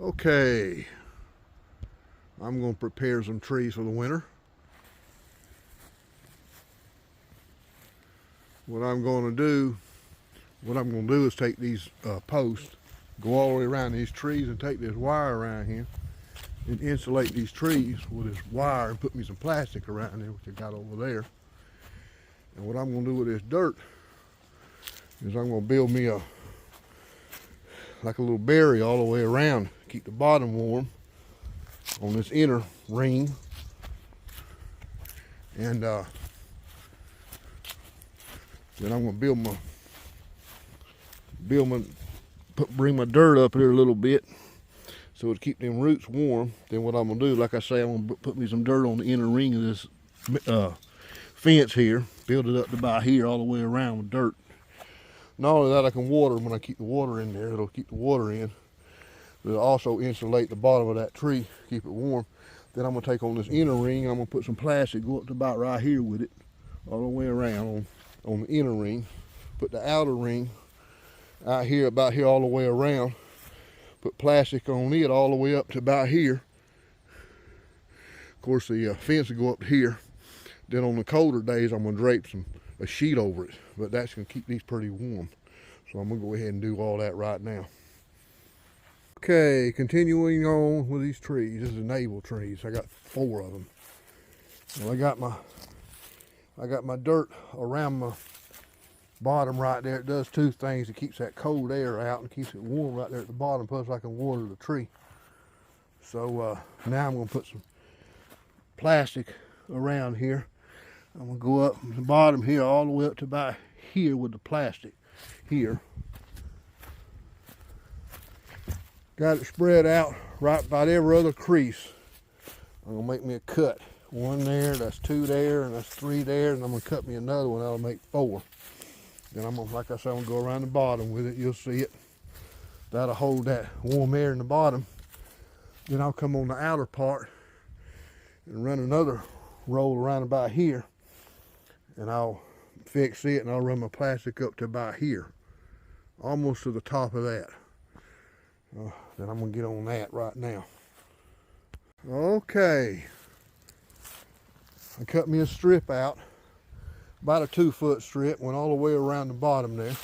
Okay, I'm going to prepare some trees for the winter. What I'm going to do is take these posts, go all the way around these trees, and take this wire around here and insulate these trees with this wire and put me some plastic around there, which I got over there. And what I'm going to do with this dirt is I'm going to build me like a little berry all the way around, keep the bottom warm on this inner ring. And then I'm going to bring my dirt up here a little bit so it'll keep them roots warm. Then what I'm going to do, like I say, I'm going to put me some dirt on the inner ring of this fence here, build it up to about here all the way around with dirt. Not only that, I can water when I keep the water in there. It'll keep the water in. It'll also insulate the bottom of that tree, keep it warm. Then I'm going to take on this inner ring. I'm going to put some plastic, go up to about right here with it, all the way around on the inner ring. Put the outer ring out here, about here all the way around. Put plastic on it all the way up to about here. Of course, the fence will go up to here. Then on the colder days, I'm going to drape a sheet over it, but that's going to keep these pretty warm. So I'm going to go ahead and do all that right now. Okay, continuing on with these trees. This is navel trees. I got 4 of them. Well, I got my dirt around my bottom right there. It does 2 things. It keeps that cold air out and keeps it warm right there at the bottom, plus I can water the tree. So now I'm going to put some plastic around here. I'm going to go up the bottom here all the way up to about here with the plastic here. Got it spread out right about every other crease. I'm going to make me a cut. 1 there, that's 2 there, and that's 3 there, and I'm going to cut me another one. That'll make 4. Then I'm going to, like I said, I'm going to go around the bottom with it. You'll see it. That'll hold that warm air in the bottom. Then I'll come on the outer part and run another roll around about here. And I'll fix it, and I'll run my plastic up to about here, almost to the top of that. Then I'm going to get on that right now. Okay. I cut me a strip out, about a 2-foot strip, went all the way around the bottom there.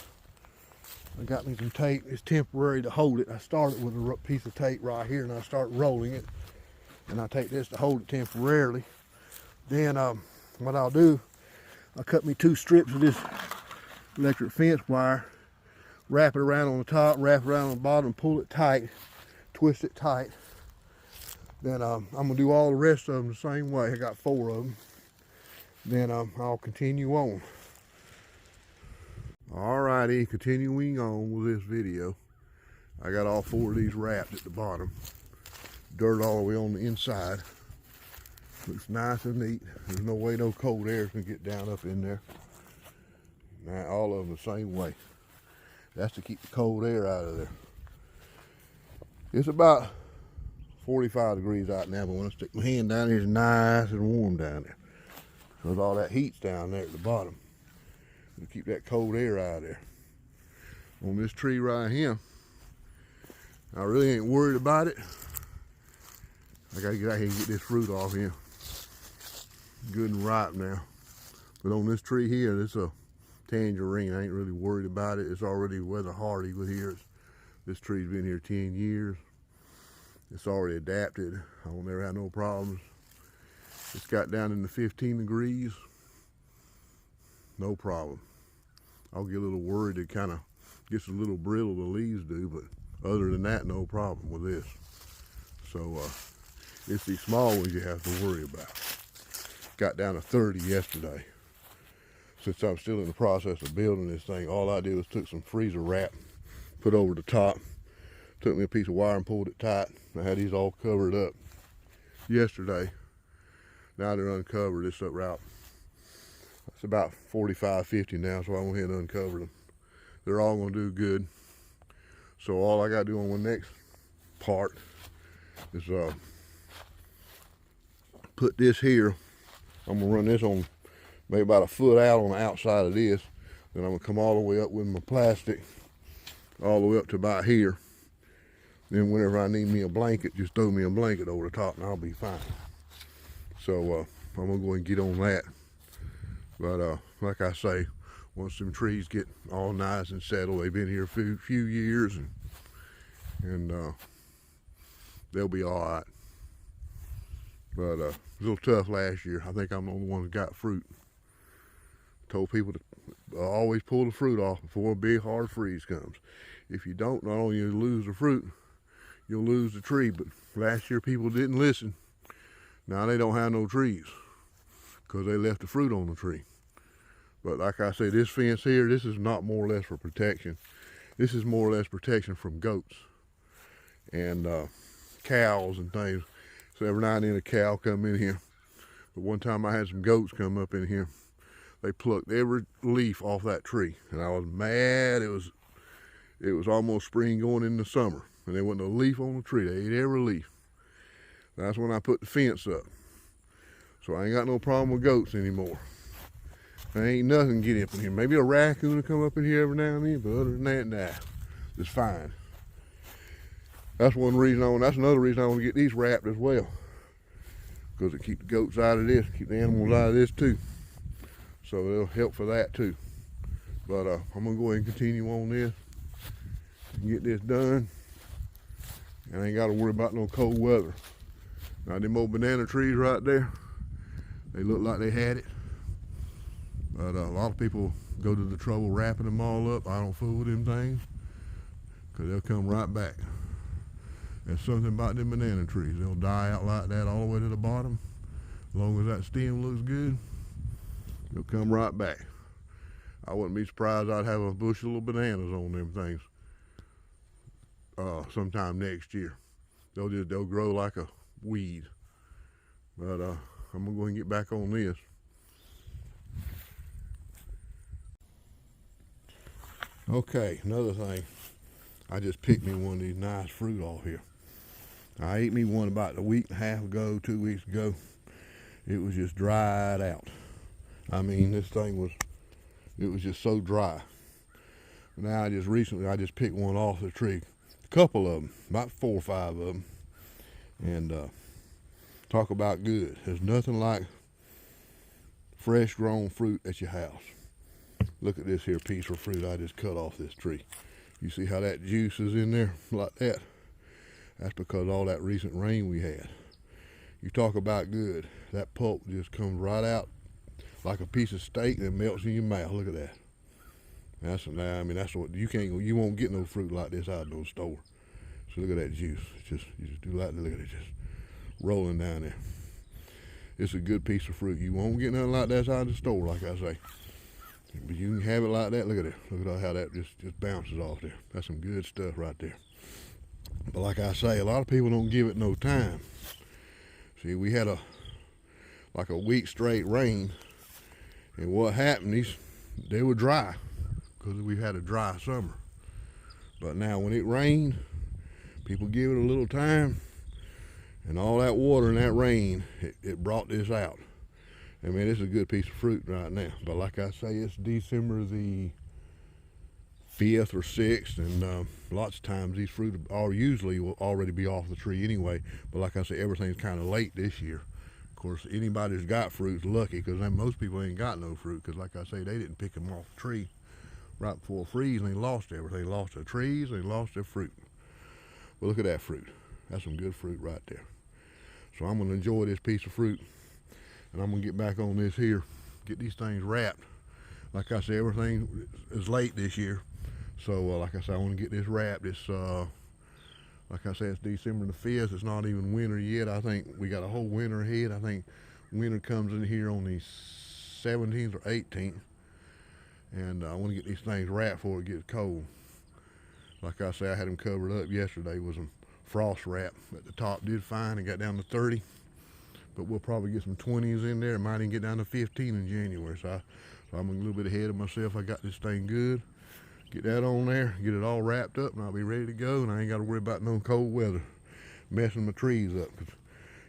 I got me some tape. It's temporary to hold it. I started with a piece of tape right here, and I start rolling it. And I take this to hold it temporarily. Then what I'll do, I'll cut me 2 strips of this electric fence wire, wrap it around on the top, wrap it around on the bottom, pull it tight, twist it tight. Then I'm going to do all the rest of them the same way. I got 4 of them. Then I'll continue on. Alrighty, continuing on with this video. I got all 4 of these wrapped at the bottom. Dirt all the way on the inside. Looks nice and neat. There's no way no cold air is going to get down up in there. Now all of them the same way. That's to keep the cold air out of there. It's about 45 degrees out now, but when I stick my hand down here, it's nice and warm down there. Because all that heat's down there at the bottom. To keep that cold air out of there. On this tree right here, I really ain't worried about it. I gotta get out here and get this fruit off here. Good and ripe now. But on this tree here, this is a tangerine. I ain't really worried about it. It's already weather hardy with here. This tree's been here 10 years. It's already adapted. I won't never have no problems. It's got down in the 15 degrees. No problem. I'll get a little worried. It kind of gets a little brittle, the leaves do, but other than that, no problem with this. So it's these small ones you have to worry about. Got down to 30 yesterday. Since I'm still in the process of building this thing, all I did was took some freezer wrap, put over the top, took me a piece of wire and pulled it tight. I had these all covered up yesterday. Now they're uncovered. It's up route. It's about 45, 50 now, so I went ahead and uncovered them. They're all going to do good. So all I got to do on the next part is put this here. I'm going to run this on maybe about a foot out on the outside of this. Then I'm going to come all the way up with my plastic, all the way up to about here. Then whenever I need me a blanket, just throw me a blanket over the top and I'll be fine. So I'm gonna go and get on that. But like I say, once some trees get all nice and settled, they've been here a few years, and they'll be all right. But it was a little tough last year. I think I'm the only one that got fruit. Told people to always pull the fruit off before a big hard freeze comes. If you don't, not only you lose the fruit, you'll lose the tree. But last year people didn't listen. Now they don't have no trees because they left the fruit on the tree. But like I say, this fence here, this is not more or less for protection. This is more or less protection from goats and cows and things. So every now and then a cow come in here. But one time I had some goats come up in here. They plucked every leaf off that tree, and I was mad. It was almost spring going into summer, and there wasn't a leaf on the tree. They ate every leaf. That's when I put the fence up. So I ain't got no problem with goats anymore. There ain't nothing getting up in here. Maybe a raccoon will come up in here every now and then, but other than that, nah, it's fine. That's another reason I want to get these wrapped as well, because it keep the goats out of this, keep the animals out of this too. So it'll help for that too. But I'm gonna go ahead and continue on this and get this done. And I ain't gotta worry about no cold weather. Now them old banana trees right there, they look like they had it. But a lot of people go to the trouble wrapping them all up. I don't fool with them things, because they'll come right back. There's something about them banana trees. They'll die out like that all the way to the bottom. As long as that stem looks good, they'll come right back. I wouldn't be surprised I'd have a bushel of bananas on them things sometime next year. They'll grow like a weed. But I'm gonna go and get back on this. Okay, another thing. I just picked me one of these nice fruit off here. I ate me one about a week and a half ago, 2 weeks ago. It was just dried out. I mean, this thing was just so dry. Now I just picked one off the tree. A couple of them, about 4 or 5 of them. And talk about good. There's nothing like fresh grown fruit at your house. Look at this here piece of fruit I just cut off this tree. You see how that juice is in there like that? That's because of all that recent rain we had. You talk about good. That pulp just comes right out like a piece of steak and melts in your mouth. Look at that. That's what you won't get no fruit like this out of no store. So look at that juice. You just do like that. Look at it, just rolling down there. It's a good piece of fruit. You won't get nothing like that out of the store, like I say. But you can have it like that. Look at it. Look at how that just bounces off there. That's some good stuff right there. But like I say, a lot of people don't give it no time. See, we had like a week straight rain, and what happened, they were dry because we had a dry summer. But now when it rained, people give it a little time, and all that water and that rain, it brought this out. I mean, this is a good piece of fruit right now. But like I say, it's December the 5th or 6th, and lots of times these fruit usually will already be off the tree anyway. But like I say, everything's kind of late this year. Of course, anybody who's got fruit's lucky, because most people ain't got no fruit, because like I say, they didn't pick them off the tree right before freeze, and they lost everything. They lost their trees, they lost their fruit. But look at that fruit. That's some good fruit right there. So I'm going to enjoy this piece of fruit, and I'm going to get back on this here, get these things wrapped. Like I said, everything is late this year. So like I said, I want to get this wrapped. It's, like I said, it's December the 5th. It's not even winter yet. I think we got a whole winter ahead. I think winter comes in here on the 17th or 18th. And I want to get these things wrapped before it gets cold. Like I say, I had them covered up yesterday with some frost wrap. At the top did fine. It got down to 30. But we'll probably get some 20s in there. It might even get down to 15 in January. So I'm a little bit ahead of myself. I got this thing good. Get that on there, get it all wrapped up, and I'll be ready to go, and I ain't got to worry about no cold weather messing my trees up. 'Cause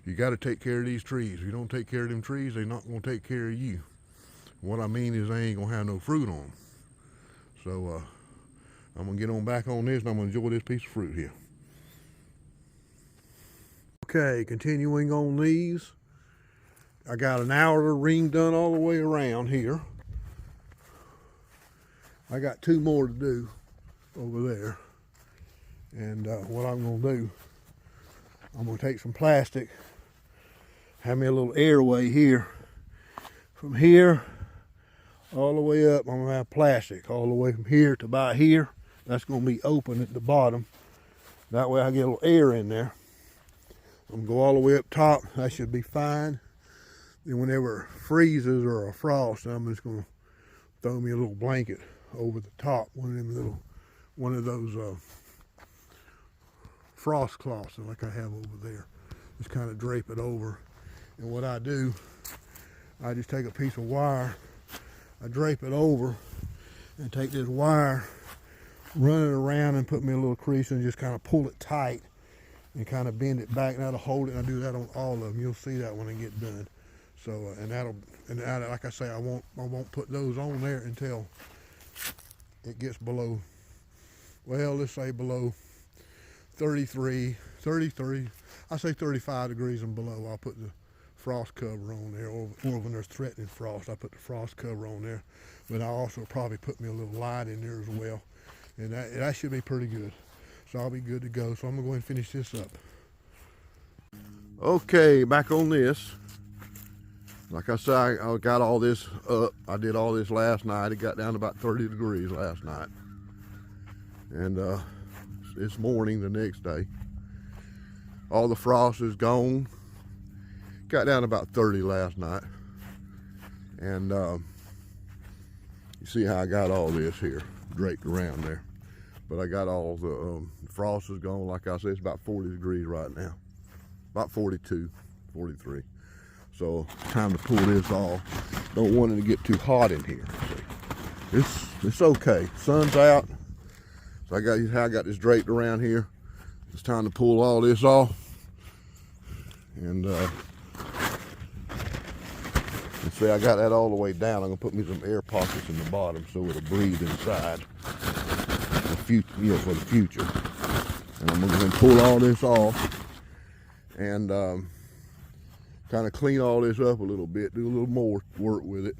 you got to take care of these trees. If you don't take care of them trees, they're not going to take care of you. What I mean is they ain't going to have no fruit on them. So I'm going to get on back on this, and I'm going to enjoy this piece of fruit here. Okay, continuing on these. I got an outer ring done all the way around here. I got 2 more to do over there. And what I'm gonna do, I'm gonna take some plastic, have me a little airway here. From here all the way up, I'm gonna have plastic all the way from here to about here. That's gonna be open at the bottom. That way I get a little air in there. I'm gonna go all the way up top. That should be fine. Then whenever it freezes or a frost, I'm just gonna throw me a little blanket over the top, one of those frost cloths like I have over there. Just kind of drape it over. And what I do, I just take a piece of wire, I drape it over, and take this wire, run it around and put me a little crease and just kind of pull it tight and kind of bend it back, and that'll hold it. And I do that on all of them. You'll see that when I get done. So like I say, I won't put those on there until it gets below, well, let's say below 33, I say 35 degrees and below. I'll put the frost cover on there, or when there's threatening frost, I put the frost cover on there. But I also probably put me a little light in there as well. And that should be pretty good. So I'll be good to go. So I'm gonna go ahead and finish this up. Okay, back on this. Like I said, I got all this up. I did all this last night. It got down to about 30 degrees last night. And it's morning the next day. All the frost is gone. Got down to about 30 last night. And you see how I got all this here draped around there. But I got all the frost is gone. Like I said, it's about 40 degrees right now. About 42, 43. So time to pull this off. Don't want it to get too hot in here. See, it's okay. Sun's out. So I got this draped around here. It's time to pull all this off. And see, I got that all the way down. I'm gonna put me some air pockets in the bottom so it'll breathe inside. For the future. And I'm gonna pull all this off and kind of clean all this up a little bit, do a little more work with it.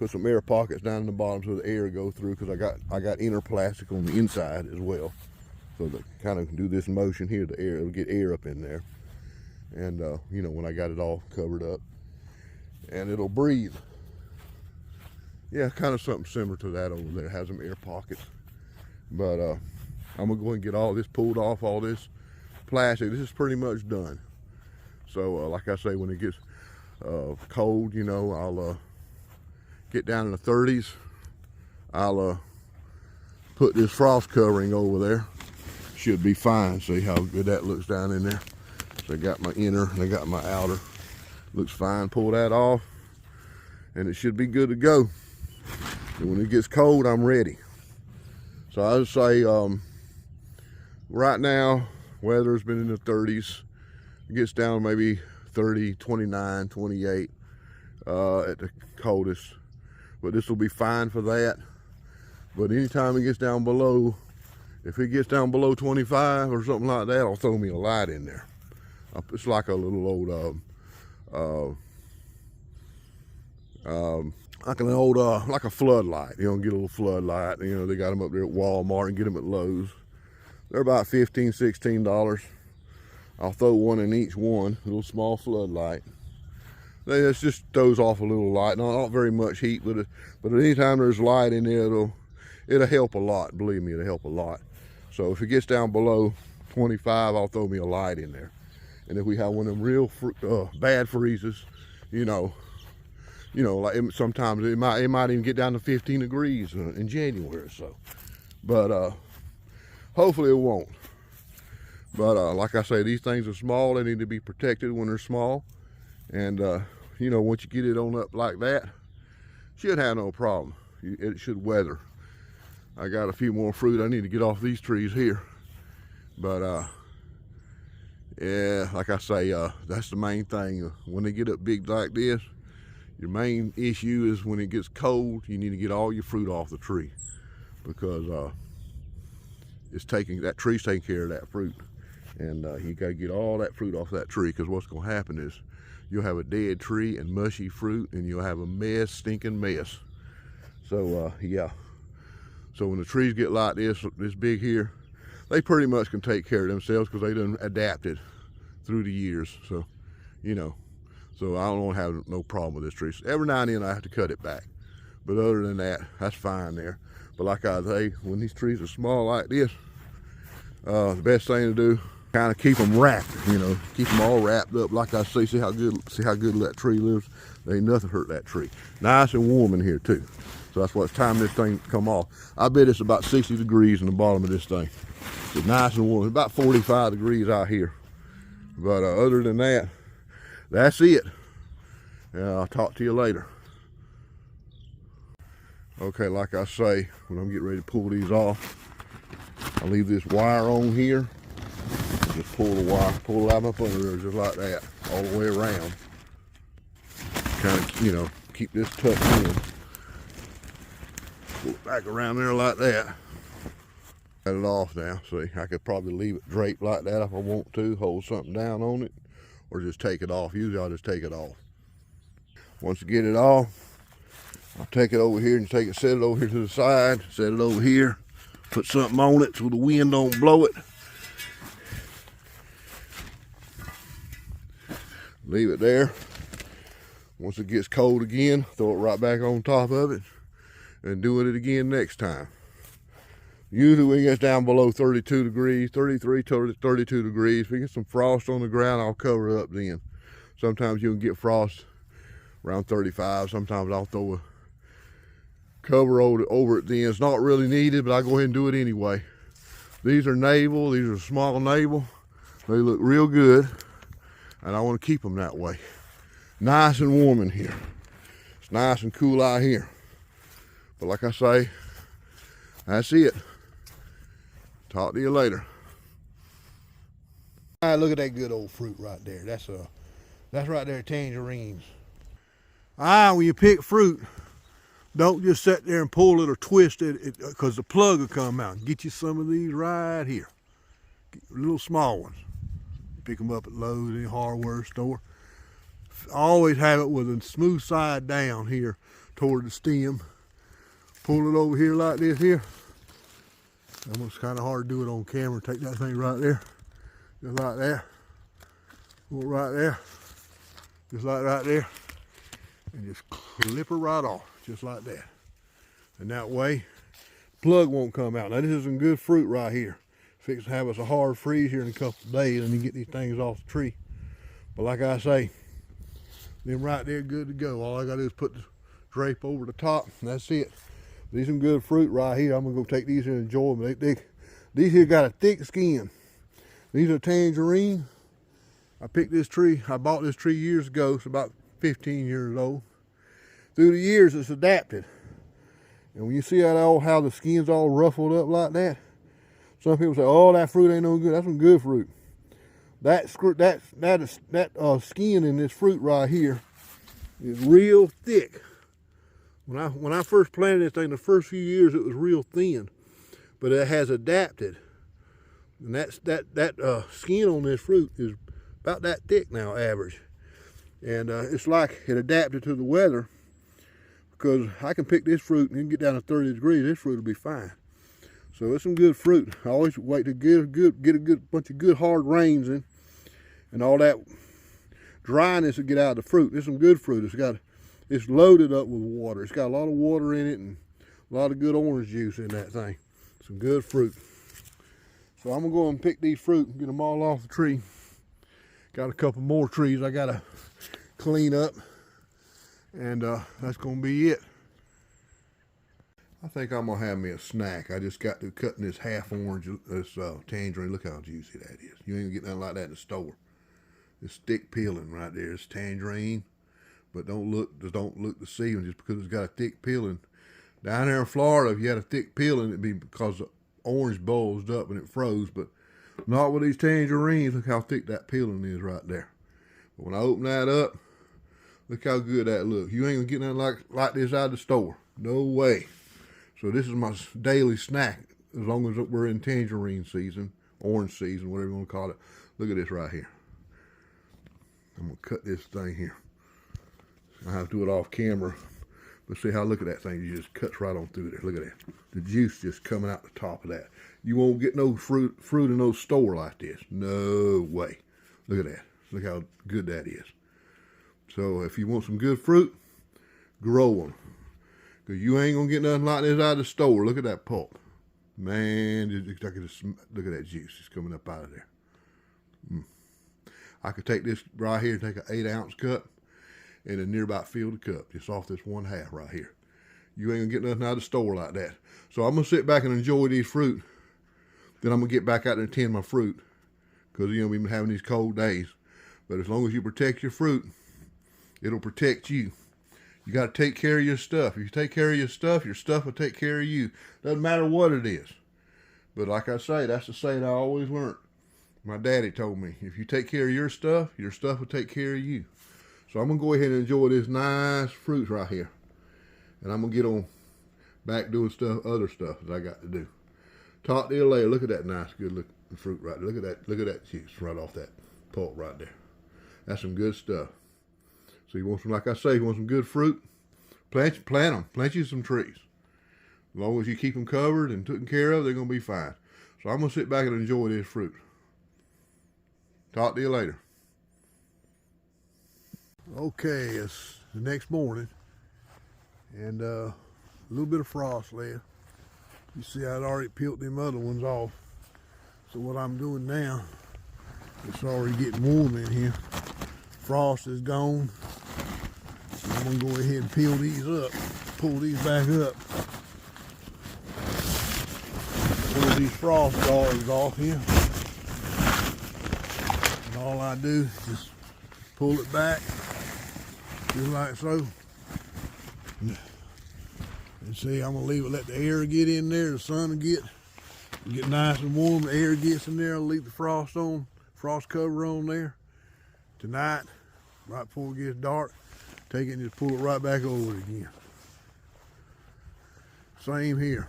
Put some air pockets down in the bottom so the air go through, because I got inner plastic on the inside as well. So to kind of do this motion here, the air, it'll get air up in there. And when I got it all covered up, and it'll breathe. Yeah, kind of something similar to that over there. Has some air pockets. But I'm gonna go and get all this pulled off, all this plastic. This is pretty much done. So like I say, when it gets cold, I'll get down in the 30s. I'll put this frost covering over there. Should be fine. See how good that looks down in there. So I got my inner and I got my outer. Looks fine. Pull that off and it should be good to go. And when it gets cold, I'm ready. So I would say right now, weather's been in the 30s. It gets down maybe 30, 29, 28 at the coldest. But this will be fine for that. But anytime it gets down below, if it gets down below 25 or something like that, I'll throw me a light in there. It's like a little old, like a floodlight. Get a little floodlight. They got them up there at Walmart and get them at Lowe's. They're about $15, $16. I'll throw one in each one, a little small floodlight. It just throws off a little light, not very much heat with it, but anytime there's light in there, it'll help a lot. Believe me, it'll help a lot. So if it gets down below 25, I'll throw me a light in there. And if we have one of them real bad freezes, like sometimes it might even get down to 15 degrees in January or so. But hopefully it won't. But like I say, these things are small. They need to be protected when they're small. And once you get it on up like that, should have no problem. It should weather. I got a few more fruit I need to get off these trees here. But yeah, like I say, that's the main thing. When they get up big like this, your main issue is when it gets cold, you need to get all your fruit off the tree, because that tree's taking care of that fruit. And you got to get all that fruit off that tree, because what's going to happen is you'll have a dead tree and mushy fruit, and you'll have a mess, stinking mess. So yeah. So when the trees get like this big here, they pretty much can take care of themselves because they done adapted through the years. So, you know, so I don't have no problem with this tree. So every now and then I have to cut it back. But other than that, that's fine there. But like I say, when these trees are small like this, the best thing to do, kind of keep them wrapped, you know, keep them all wrapped up. Like I say, see how good that tree lives? There ain't nothing hurt that tree. Nice and warm in here too. So that's what's time this thing to come off. I bet it's about 60 degrees in the bottom of this thing. It's nice and warm. It's about 45 degrees out here. But other than that, that's it. I'll talk to you later. Okay, like I say, when I'm getting ready to pull these off, I leave this wire on here. Just pull the wire, pull it out up under there just like that, all the way around. Kind of, you know, keep this tucked in. Pull it back around there like that. Cut it off now. See, I could probably leave it draped like that if I want to, hold something down on it, or just take it off. Usually I'll just take it off. Once I get it off, I'll take it over here and set it over here to the side, set it over here, put something on it so the wind don't blow it. Leave it there. Once it gets cold again, throw it right back on top of it and do it again next time. Usually when it gets down below 32 degrees, 33, 32 degrees, if we get some frost on the ground, I'll cover it up then. Sometimes you can get frost around 35. Sometimes I'll throw a cover over it then. It's not really needed, but I go ahead and do it anyway. These are navel. These are small navel. They look real good, and I want to keep them that way. Nice and warm in here. It's nice and cool out here. But like I say, that's it. Talk to you later. All right, look at that good old fruit right there. That's right there, tangerines. When you pick fruit, don't just sit there and pull it or twist it, because the plug will come out. Get you some of these right here. Little small ones. Pick them up at Lowe's, any hardware store. Always have it with a smooth side down here toward the stem. Pull it over here like this here. Almost kind of hard to do it on camera. Take that thing right there, just like that. Pull it right there, just like right there, and just clip her right off, just like that. And that way, plug won't come out. Now this is some good fruit right here. Fix to have us a hard freeze here in a couple of days, and you get these things off the tree. But like I say, them right there good to go. All I gotta do is put the drape over the top, and that's it. These some good fruit right here. I'm gonna go take these and enjoy them. These here got a thick skin. These are tangerine. I picked this tree. I bought this tree years ago. It's about 15 years old. Through the years, it's adapted. And when you see how the skin's all ruffled up like that, some people say, "Oh, that fruit ain't no good." That's some good fruit. That skin in this fruit right here is real thick. When I first planted this thing, the first few years it was real thin, but it has adapted, and that skin on this fruit is about that thick now, average, and it's like it adapted to the weather, because I can pick this fruit and get down to 30 degrees. This fruit will be fine. So it's some good fruit. I always wait to get a good bunch of good hard rains in, and all that dryness will get out of the fruit. It's some good fruit. It's loaded up with water. It's got a lot of water in it and a lot of good orange juice in that thing. Some good fruit. So I'm gonna go and pick these fruit and get them all off the tree. Got a couple more trees I gotta clean up, and that's gonna be it. I think I'm gonna have me a snack. I just got through cutting this half orange, this tangerine. Look how juicy that is. You ain't gonna get nothing like that in the store. It's thick peeling right there. It's tangerine. But don't look deceiving just because it's got a thick peeling. Down there in Florida, if you had a thick peeling, it'd be because the orange bulged up and it froze. But not with these tangerines. Look how thick that peeling is right there. But when I open that up, look how good that looks. You ain't gonna get nothing like this out of the store. No way. So this is my daily snack as long as we're in tangerine season orange season, whatever you want to call it. Look at this right here. I'm gonna cut this thing here. I have to do it off camera, but see how, look at that thing, it just cuts right on through there. Look at that. The juice just coming out the top of that. You won't get no fruit in no store like this. No way. Look at that. Look how good that is. So if you want some good fruit, grow them. Because you ain't going to get nothing like this out of the store. Look at that pulp. Man, look at that juice just coming up out of there. I could take this right here and take an 8-ounce cup and a near about fill the cup just off this 1/2 right here. You ain't going to get nothing out of the store like that. So I'm going to sit back and enjoy these fruit. Then I'm going to get back out there and tend my fruit. Because, you know, we've been having these cold days. But as long as you protect your fruit, it'll protect you. You got to take care of your stuff. If you take care of your stuff will take care of you. Doesn't matter what it is. But like I say, that's the saying I always learned. My daddy told me, if you take care of your stuff will take care of you. So I'm going to go ahead and enjoy this nice fruit right here. And I'm going to get on back doing other stuff that I got to do. Talk to you later. Look at that nice, good looking fruit right there. Look at that juice right off that pulp right there. That's some good stuff. So you want some, like I say, you want some good fruit, plant them. Plant you some trees. As long as you keep them covered and taken care of, they're going to be fine. So I'm going to sit back and enjoy this fruit. Talk to you later. Okay, it's the next morning, and a little bit of frost left. You see I'd already peeled them other ones off. So what I'm doing now, it's already getting warm in here. Frost is gone. I'm gonna go ahead and peel these up, pull these back up. Pull these frost guards off here. And all I do is just pull it back, just like so. And see, I'm gonna leave it, let the air get in there, the sun will get nice and warm, the air gets in there, I'll leave the frost cover on there. Tonight, right before it gets dark, take it and just pull it right back over it again. Same here.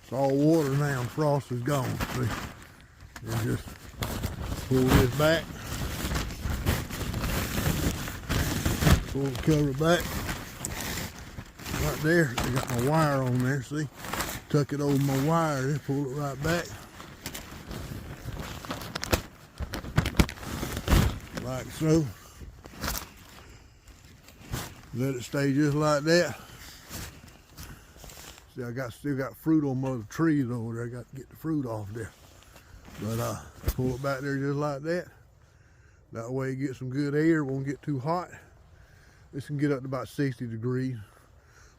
It's all water now, the frost is gone. See? And just pull this back. Pull the cover back. Right there, I got my wire on there, see? Tuck it over my wire there, pull it right back. Like so. Let it stay just like that. See, I still got fruit on my other trees over there. I got to get the fruit off there. But pull it back there just like that. That way you get some good air, it won't get too hot. This can get up to about 60 degrees,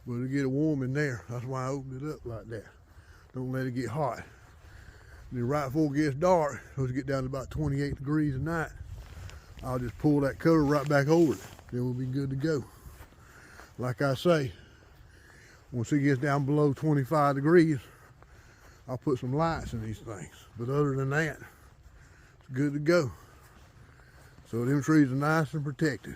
but it'll get it warm in there. That's why I opened it up like that. Don't let it get hot. And then right before it gets dark, it'll get down to about 28 degrees at night. I'll just pull that cover right back over it. Then we'll be good to go. Like I say, once it gets down below 25 degrees, I'll put some lights in these things. But other than that, it's good to go. So them trees are nice and protected.